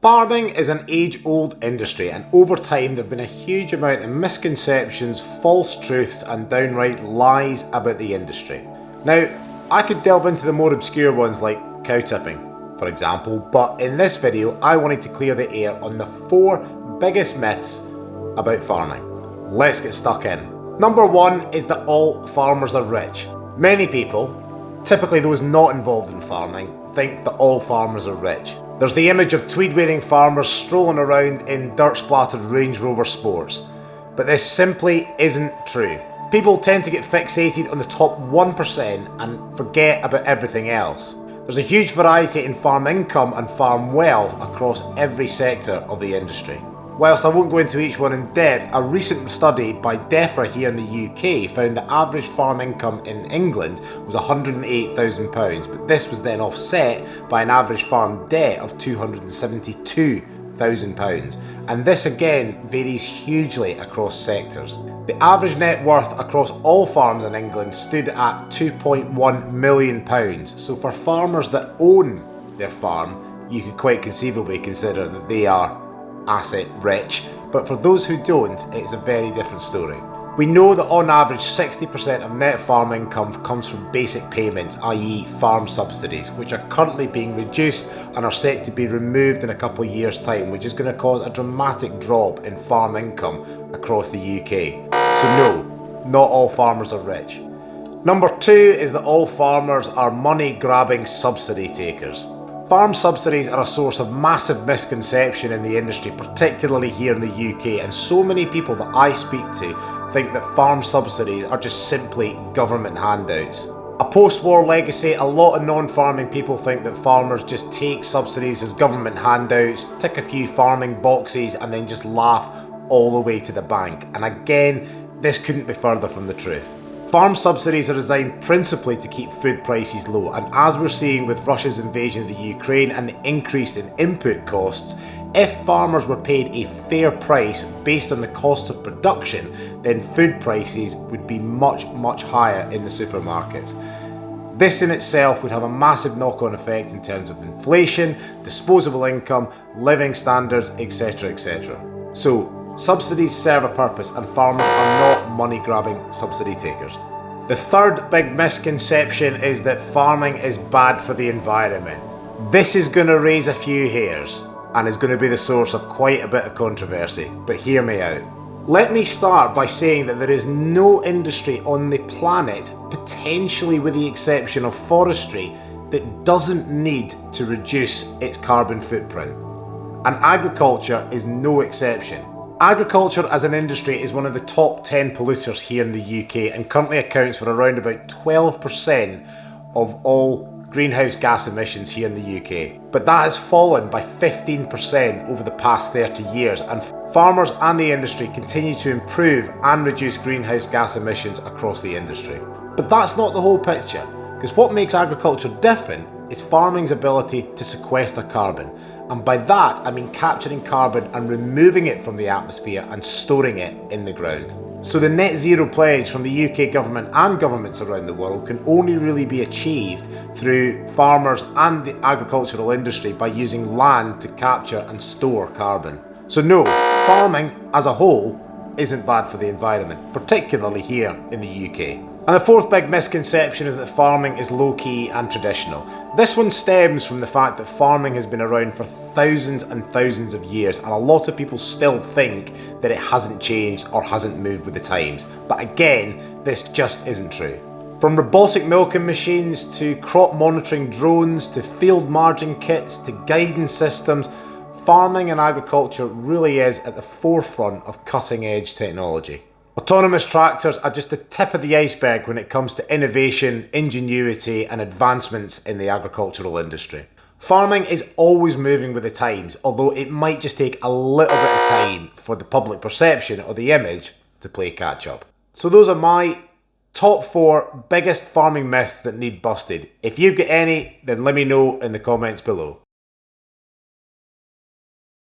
Farming is an age-old industry, and over time there have been a huge amount of misconceptions, false truths and downright lies about the industry. Now, I could delve into the more obscure ones like cow tipping, for example, but in this video I wanted to clear the air on the 4 biggest myths about farming. Let's get stuck in. Number 1 is that all farmers are rich. Many people, typically those not involved in farming, think that all farmers are rich. There's the image of tweed-wearing farmers strolling around in dirt-splattered Range Rover Sports. But this simply isn't true. People tend to get fixated on the top 1% and forget about everything else. There's a huge variety in farm income and farm wealth across every sector of the industry. Whilst I won't go into each one in depth, a recent study by DEFRA here in the UK found the average farm income in England was £108,000, but this was then offset by an average farm debt of £272,000, and this again varies hugely across sectors. The average net worth across all farms in England stood at £2.1 million, so for farmers that own their farm, you could quite conceivably consider that they are asset rich, but for those who don't, it's a very different story. We know that on average 60% of net farm income comes from basic payments, i.e. farm subsidies, which are currently being reduced and are set to be removed in a couple of years' time, which is going to cause a dramatic drop in farm income across the UK. So no, not all farmers are rich. Number 2 is that all farmers are money-grabbing subsidy takers. Farm subsidies are a source of massive misconception in the industry, particularly here in the UK, and so many people that I speak to think that farm subsidies are just simply government handouts. A post-war legacy, a lot of non-farming people think that farmers just take subsidies as government handouts, tick a few farming boxes and then just laugh all the way to the bank. And again, this couldn't be further from the truth. Farm subsidies are designed principally to keep food prices low, and as we're seeing with Russia's invasion of the Ukraine and the increase in input costs, if farmers were paid a fair price based on the cost of production, then food prices would be much higher in the supermarkets. This in itself would have a massive knock-on effect in terms of inflation, disposable income, living standards, etc, etc. So, subsidies serve a purpose and farmers are not money-grabbing subsidy takers. The third big misconception is that farming is bad for the environment. This is going to raise a few hairs and is going to be the source of quite a bit of controversy, but hear me out. Let me start by saying that there is no industry on the planet, potentially with the exception of forestry, that doesn't need to reduce its carbon footprint. And agriculture is no exception. Agriculture as an industry is one of the top 10 polluters here in the UK and currently accounts for around about 12% of all greenhouse gas emissions here in the UK. But that has fallen by 15% over the past 30 years, and farmers and the industry continue to improve and reduce greenhouse gas emissions across the industry. But that's not the whole picture, because what makes agriculture different is farming's ability to sequester carbon. And by that, I mean capturing carbon and removing it from the atmosphere and storing it in the ground. So the net zero pledge from the UK government and governments around the world can only really be achieved through farmers and the agricultural industry by using land to capture and store carbon. So no, farming as a whole isn't bad for the environment, particularly here in the UK. And the fourth big misconception is that farming is low-key and traditional. This one stems from the fact that farming has been around for thousands and thousands of years, and a lot of people still think that it hasn't changed or hasn't moved with the times. But again, this just isn't true. From robotic milking machines to crop monitoring drones to field margin kits to guidance systems, farming and agriculture really is at the forefront of cutting-edge technology. Autonomous tractors are just the tip of the iceberg when it comes to innovation, ingenuity and advancements in the agricultural industry. Farming is always moving with the times, although it might just take a little bit of time for the public perception or the image to play catch up. So those are my top 4 biggest farming myths that need busted. If you've got any, then let me know in the comments below.